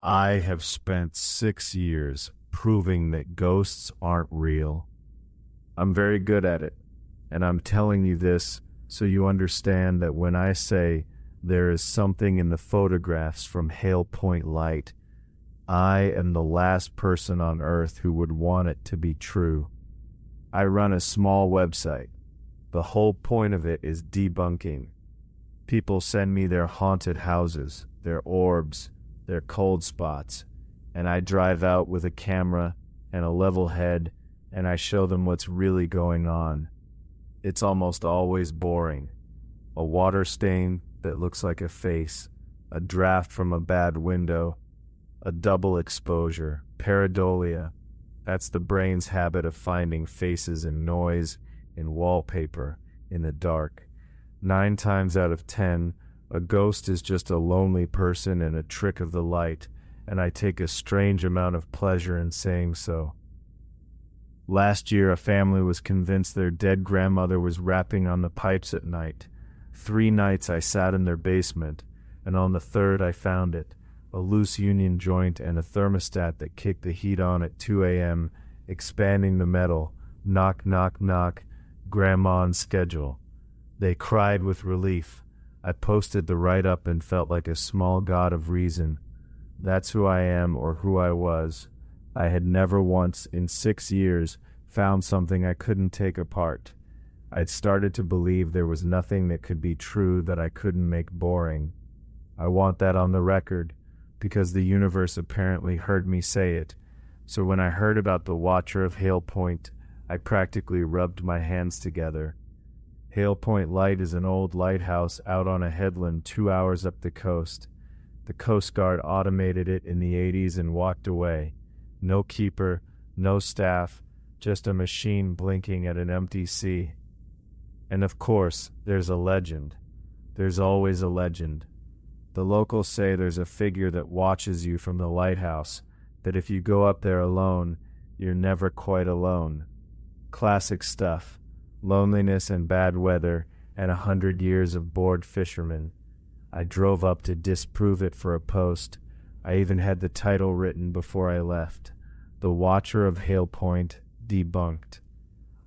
I have spent 6 years proving that ghosts aren't real. I'm very good at it, and I'm telling you this so you understand that when I say there is something in the photographs from Hale Point Light, I am the last person on earth who would want it to be true. I run a small website. The whole point of it is debunking. People send me their haunted houses, their orbs, their cold spots, and I drive out with a camera and a level head and I show them what's really going on. It's almost always boring. A water stain that looks like a face, a draft from a bad window, a double exposure, pareidolia. That's the brain's habit of finding faces in noise, in wallpaper, in the dark. 9 times out of 10, a ghost is just a lonely person and a trick of the light, and I take a strange amount of pleasure in saying so. Last year, a family was convinced their dead grandmother was rapping on the pipes at night. 3 nights I sat in their basement, and on the 3rd I found it, a loose union joint and a thermostat that kicked the heat on at 2 a.m., expanding the metal, knock, knock, knock, grandma on schedule. They cried with relief. I posted the write-up and felt like a small god of reason. That's who I am or who I was. I had never once in 6 years found something I couldn't take apart. I'd started to believe there was nothing that could be true that I couldn't make boring. I want that on the record, because the universe apparently heard me say it. So when I heard about the Watcher of Hale Point, I practically rubbed my hands together. Hale Point Light is an old lighthouse out on a headland 2 hours up the coast. The Coast Guard automated it in the 80s and walked away. No keeper, no staff, just a machine blinking at an empty sea. And of course, there's a legend. There's always a legend. The locals say there's a figure that watches you from the lighthouse, that if you go up there alone, you're never quite alone. Classic stuff. Loneliness and bad weather and 100 years of bored fishermen. I drove up to disprove it for a post. I even had the title written before I left. The Watcher of Hale Point Debunked.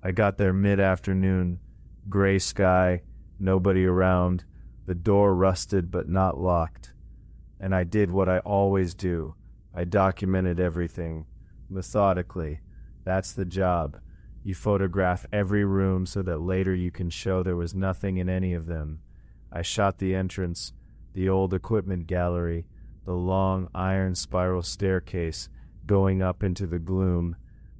I got there mid-afternoon. Gray sky, nobody around, the door rusted but not locked. And I did what I always do. I documented everything, methodically. That's the job. You photograph every room so that later you can show there was nothing in any of them. I shot the entrance, the old equipment gallery, the long iron spiral staircase going up into the gloom,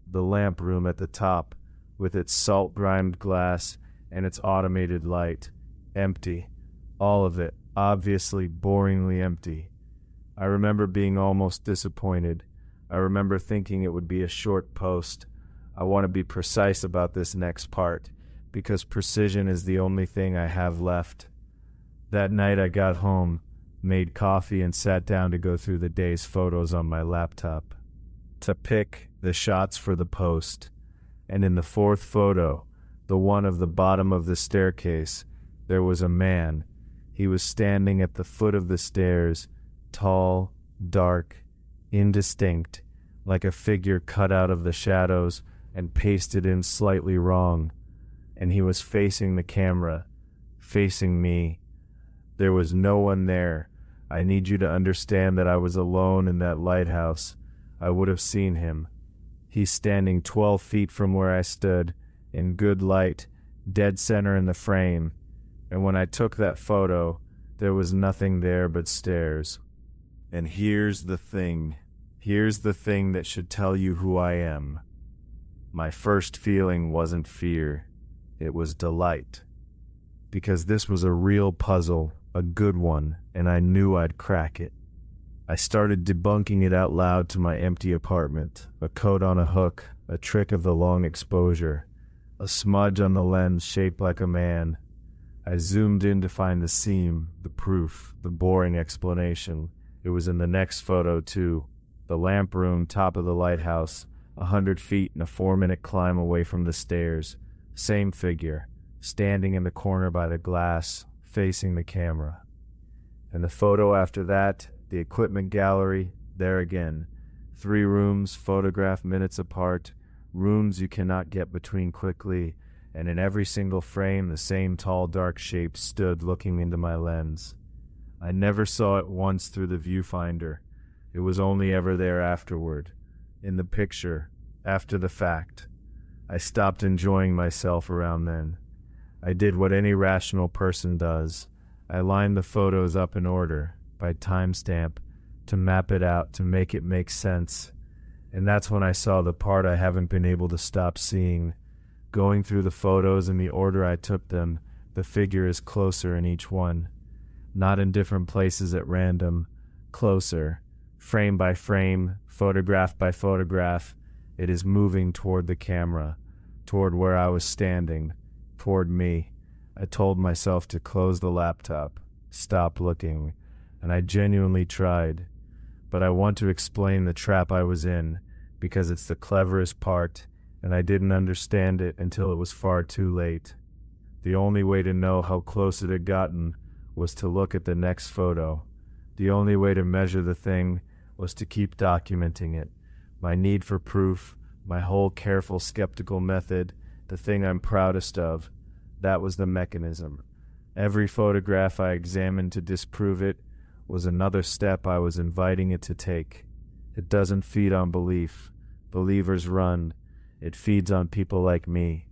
the lamp room at the top with its salt-grimed glass and its automated light. Empty. All of it, obviously boringly empty. I remember being almost disappointed. I remember thinking it would be a short post. I want to be precise about this next part, because precision is the only thing I have left. That night I got home, made coffee and sat down to go through the day's photos on my laptop, to pick the shots for the post. And in the 4th photo, the one of the bottom of the staircase, there was a man. He was standing at the foot of the stairs, tall, dark, indistinct, like a figure cut out of the shadows and pasted in slightly wrong. And he was facing the camera, facing me. There was no one there. I need you to understand that I was alone in that lighthouse. I would have seen him. He's standing 12 feet from where I stood, in good light, dead center in the frame. And when I took that photo, there was nothing there but stairs. And here's the thing. Here's the thing that should tell you who I am. My first feeling wasn't fear. It was delight. Because this was a real puzzle, a good one, and I knew I'd crack it. I started debunking it out loud to my empty apartment. A coat on a hook, a trick of the long exposure, a smudge on the lens shaped like a man. I zoomed in to find the seam, the proof, the boring explanation. It was in the next photo, too. The lamp room, top of the lighthouse, 100 feet and a 4-minute climb away from the stairs. Same figure, standing in the corner by the glass, facing the camera. And the photo after that, the equipment gallery, There again. 3 rooms, photographed minutes apart, rooms you cannot get between quickly, and in every single frame the same tall dark shape stood looking into my lens. I never saw it once through the viewfinder. It was only ever there afterward, in the picture, after the fact. I stopped enjoying myself around then. I did what any rational person does. I lined the photos up in order, by timestamp, to map it out, to make it make sense. And that's when I saw the part I haven't been able to stop seeing. Going through the photos in the order I took them, the figure is closer in each one. Not in different places at random, closer, frame by frame, photograph by photograph. It is moving toward the camera, toward where I was standing, toward me. I told myself to close the laptop, stop looking, and I genuinely tried. But I want to explain the trap I was in, because it's the cleverest part, and I didn't understand it until it was far too late. The only way to know how close it had gotten was to look at the next photo. The only way to measure the thing was to keep documenting it. My need for proof, my whole careful skeptical method, the thing I'm proudest of, that was the mechanism. Every photograph I examined to disprove it was another step I was inviting it to take. It doesn't feed on belief. Believers run. It feeds on people like me.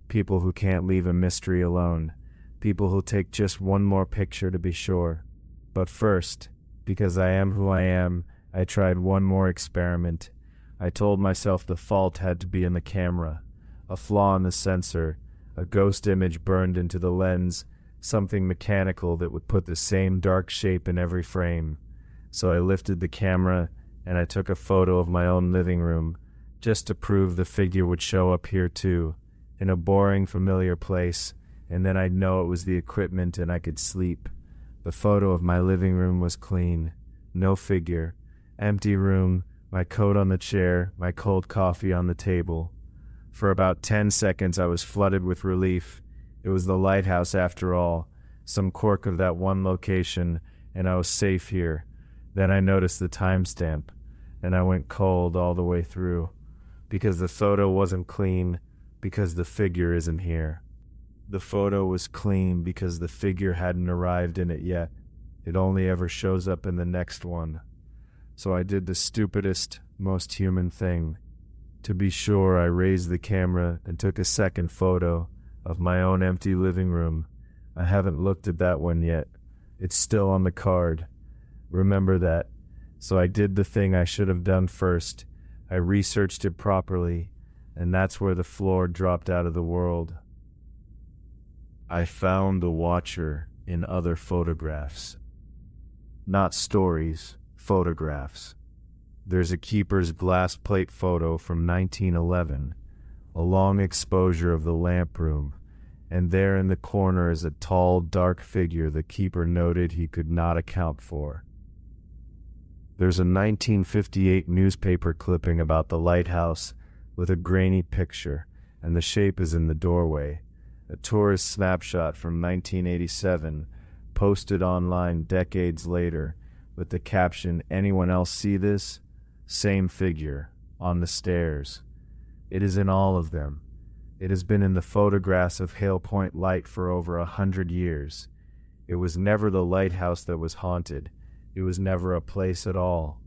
People who can't leave a mystery alone. People who'll take just one more picture to be sure. But first, because I am who I am, I tried one more experiment. I told myself the fault had to be in the camera. A flaw in the sensor, a ghost image burned into the lens, something mechanical that would put the same dark shape in every frame. So I lifted the camera and I took a photo of my own living room, just to prove the figure would show up here too, in a boring, familiar place, and then I'd know it was the equipment and I could sleep. The photo of my living room was clean. No figure. Empty room, my coat on the chair, my cold coffee on the table. For about 10 seconds I was flooded with relief. It was the lighthouse after all, some quirk of that one location, and I was safe here. Then I noticed the timestamp, and I went cold all the way through. Because the photo wasn't clean, because the figure isn't here. The photo was clean because the figure hadn't arrived in it yet. It only ever shows up in the next one. So I did the stupidest, most human thing. To be sure, I raised the camera and took a second photo of my own empty living room. I haven't looked at that one yet. It's still on the card. Remember that. So I did the thing I should have done first. I researched it properly, and that's where the floor dropped out of the world. I found the watcher in other photographs. Not stories, photographs. There's a keeper's glass plate photo from 1911, a long exposure of the lamp room, and there in the corner is a tall, dark figure the keeper noted he could not account for. There's a 1958 newspaper clipping about the lighthouse with a grainy picture, and the shape is in the doorway. A tourist snapshot from 1987, posted online decades later, with the caption, "Anyone else see this?" Same figure, on the stairs. It is in all of them. It has been in the photographs of Hale Point Light for over 100 years. It was never the lighthouse that was haunted. It was never a place at all.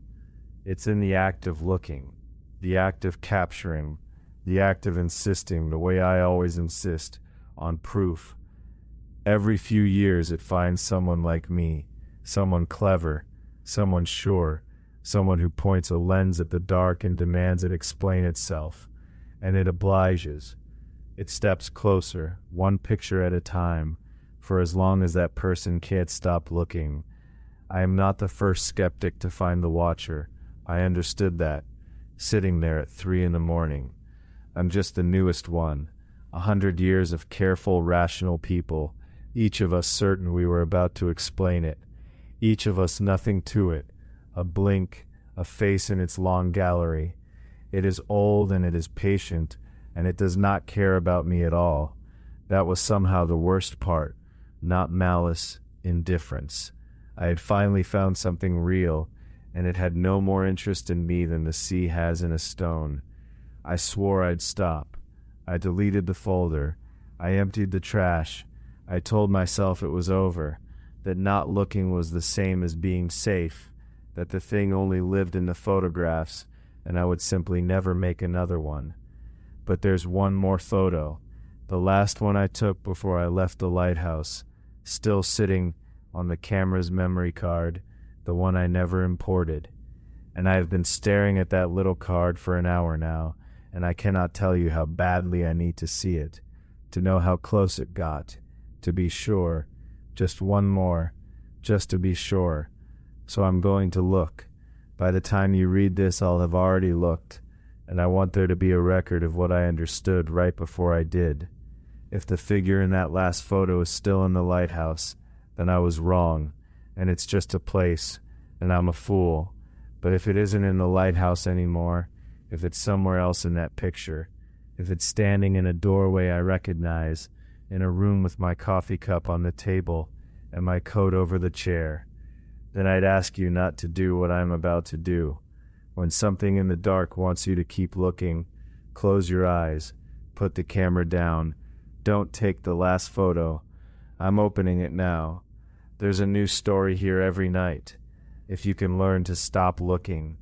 It's in the act of looking, the act of capturing, the act of insisting, the way I always insist, on proof. Every few years it finds someone like me, someone clever, someone sure, someone who points a lens at the dark and demands it explain itself. And it obliges. It steps closer, one picture at a time, for as long as that person can't stop looking. I am not the first skeptic to find the watcher. I understood that, sitting there at 3 a.m. I'm just the newest one. 100 years of careful, rational people, each of us certain we were about to explain it. Each of us nothing to it, a blink, a face in its long gallery. It is old and it is patient, and it does not care about me at all. That was somehow the worst part, not malice, indifference. I had finally found something real, and it had no more interest in me than the sea has in a stone. I swore I'd stop. I deleted the folder. I emptied the trash. I told myself it was over, that not looking was the same as being safe, that the thing only lived in the photographs, and I would simply never make another one. But there's one more photo, the last one I took before I left the lighthouse, still sitting on the camera's memory card, the one I never imported. And I have been staring at that little card for an hour now, and I cannot tell you how badly I need to see it, to know how close it got, to be sure, just one more, just to be sure. So I'm going to look. By the time you read this, I'll have already looked, and I want there to be a record of what I understood right before I did. If the figure in that last photo is still in the lighthouse, then I was wrong, and it's just a place, and I'm a fool. But if it isn't in the lighthouse anymore, if it's somewhere else in that picture, if it's standing in a doorway I recognize, in a room with my coffee cup on the table and my coat over the chair, then I'd ask you not to do what I'm about to do. When something in the dark wants you to keep looking, close your eyes, put the camera down, don't take the last photo. I'm opening it now. There's a new story here every night. If you can learn to stop looking,